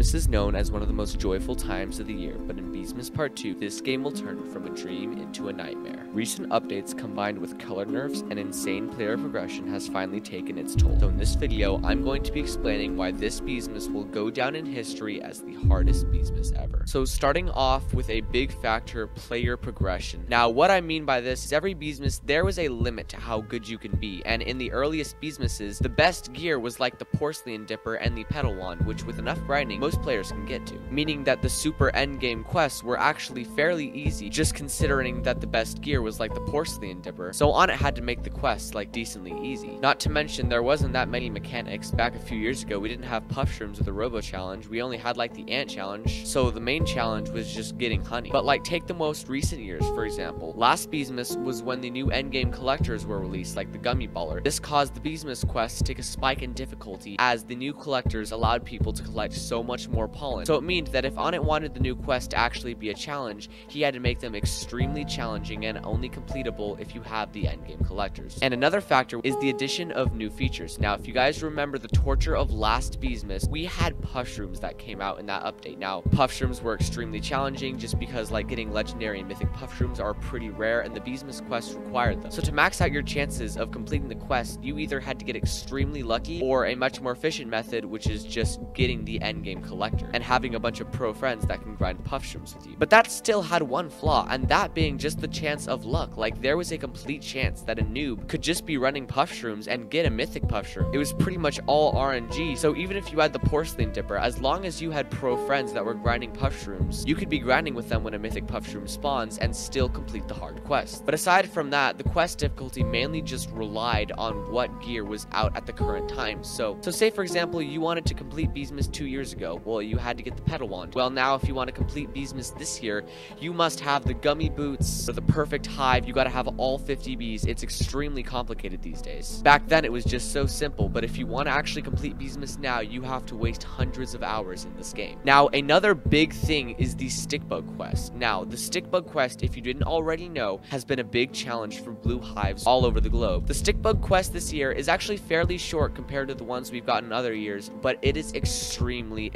Christmas is known as one of the most joyful times of the year, but in Beesmas Part 2, this game will turn from a dream into a nightmare. Recent updates combined with color nerfs and insane player progression has finally taken its toll. So in this video, I'm going to be explaining why this Beesmas will go down in history as the hardest Beesmas ever. So starting off with a big factor, player progression. Now what I mean by this is every Beesmas, there was a limit to how good you can be, and in the earliest Beesmases, the best gear was like the porcelain dipper and the pedal wand, which with enough grinding, most players can get to. Meaning that the super endgame quests were actually fairly easy, just considering that the best gear was like the porcelain dipper, so on it had to make the quests like decently easy. Not to mention there wasn't that many mechanics. Back a few years ago, we didn't have puff shrooms with the robo challenge, we only had like the ant challenge, so the main challenge was just getting honey. But like take the most recent years, for example. Last Beesmas was when the new endgame collectors were released, like the gummy baller. This caused the Beesmas quest to take a spike in difficulty, as the new collectors allowed people to collect so much more pollen. So it means that if Onnit wanted the new quest to actually be a challenge, he had to make them extremely challenging and only completable if you have the endgame collectors. And another factor is the addition of new features. Now if you guys remember the torture of last Beesmas, we had puff shrooms that came out in that update. Now puff shrooms were extremely challenging just because like getting legendary and mythic puff shrooms are pretty rare and the Beesmas quest required them. So to max out your chances of completing the quest, you either had to get extremely lucky or a much more efficient method, which is just getting the endgame collector and having a bunch of pro friends that can grind puff shrooms with you. But that still had one flaw, and that being just the chance of luck. Like there was a complete chance that a noob could just be running puff shrooms and get a mythic puff shroom. It was pretty much all RNG, so even if you had the porcelain dipper, as long as you had pro friends that were grinding puff shrooms, you could be grinding with them when a mythic puff shroom spawns and still complete the hard quest. But aside from that, the quest difficulty mainly just relied on what gear was out at the current time. So say for example you wanted to complete Beesmas 2 years ago, well you had to get the pedal wand. Well now if you want to complete Beesmas this year, you must have the gummy boots or the perfect hive. You got to have all 50 bees. It's extremely complicated these days. Back then it was just so simple, but if you want to actually complete Beesmas now, you have to waste hundreds of hours in this game. Now another big thing is the stickbug quest. Now the stickbug quest, if you didn't already know, has been a big challenge for blue hives all over the globe. The stickbug quest this year is actually fairly short compared to the ones we've gotten in other years, but it is extremely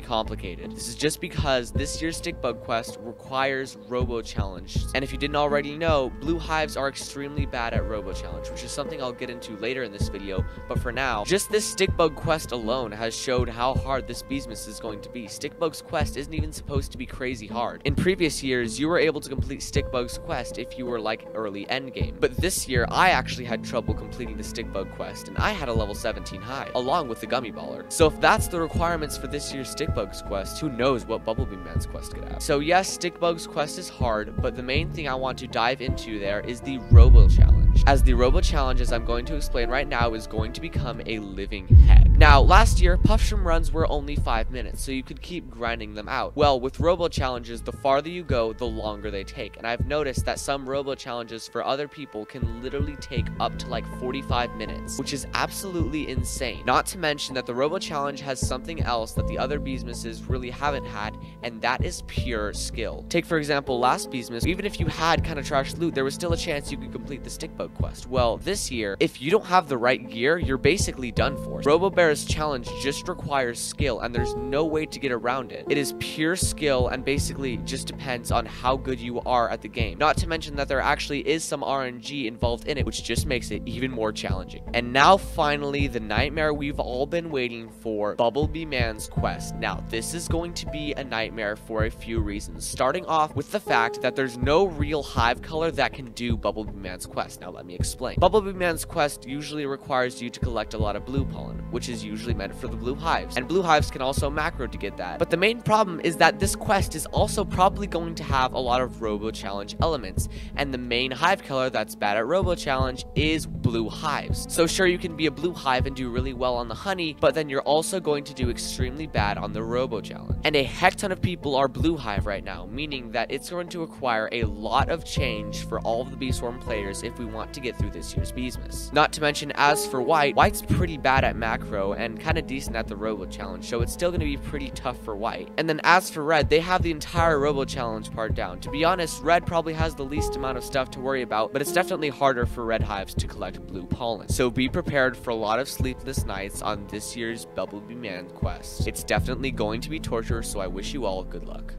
complicated. This is just because this year's stickbug quest requires robo challenge, and if you didn't already know, blue hives are extremely bad at robo challenge, which is something I'll get into later in this video. But for now, just this stickbug quest alone has showed how hard this Beesmas is going to be. Stickbug's quest isn't even supposed to be crazy hard. In previous years, you were able to complete Stickbug's quest if you were like early endgame, but this year I actually had trouble completing the Stickbug quest, and I had a level 17 high, along with the gummy baller. So if that's the requirements for this year's Stickbug's quest, who knows what Bumblebee Man's quest could have. So yes, Stickbug's quest is hard, but the main thing I want to dive into there is the Robo Challenge, as the Robo Challenge, as I'm going to explain right now, is going to become a living heck. Now last year, puff shroom runs were only 5 minutes, so you could keep grinding them out. Well, with Robo Challenges, the farther you go, the longer they take, and I've noticed that some Robo Challenges for other people can literally take up to like 45 minutes, which is absolutely insane. Not to mention that the Robo Challenge has something else that the other Beesmases really haven't had, and that is pure skill. Take for example last Beesmas, even if you had kind of trash loot, there was still a chance you could complete the stickbug quest. Well, this year, if you don't have the right gear, you're basically done for. Robo Bear's challenge just requires skill, and there's no way to get around it. It is pure skill, and basically just depends on how good you are at the game. Not to mention that there actually is some RNG involved in it, which just makes it even more challenging. And now finally, the nightmare we've all been waiting for, Bumblebee Man's quest. Now this is going to be a nightmare for a few reasons, starting off with the fact that there's no real hive color that can do Bumblebee Man's quest. Now let me explain. Bumblebee Man's quest usually requires you to collect a lot of blue pollen, which is usually meant for the blue hives, and blue hives can also macro to get that. But the main problem is that this quest is also probably going to have a lot of robo challenge elements, and the main hive color that's bad at robo challenge is blue hives. So sure, you can be a blue hive and do really well on the honey, but then you're also going to do extremely bad on the robo challenge. And a heck ton of people are blue hive right now, meaning that it's going to require a lot of change for all of the Bee Swarm players if we want not to get through this year's Beesmas. Not to mention, as for White's pretty bad at macro and kind of decent at the Robo Challenge, so it's still going to be pretty tough for White. And then as for Red, they have the entire Robo Challenge part down. To be honest, Red probably has the least amount of stuff to worry about, but it's definitely harder for red hives to collect blue pollen. So be prepared for a lot of sleepless nights on this year's Bumblebee Man quest. It's definitely going to be torture, so I wish you all good luck.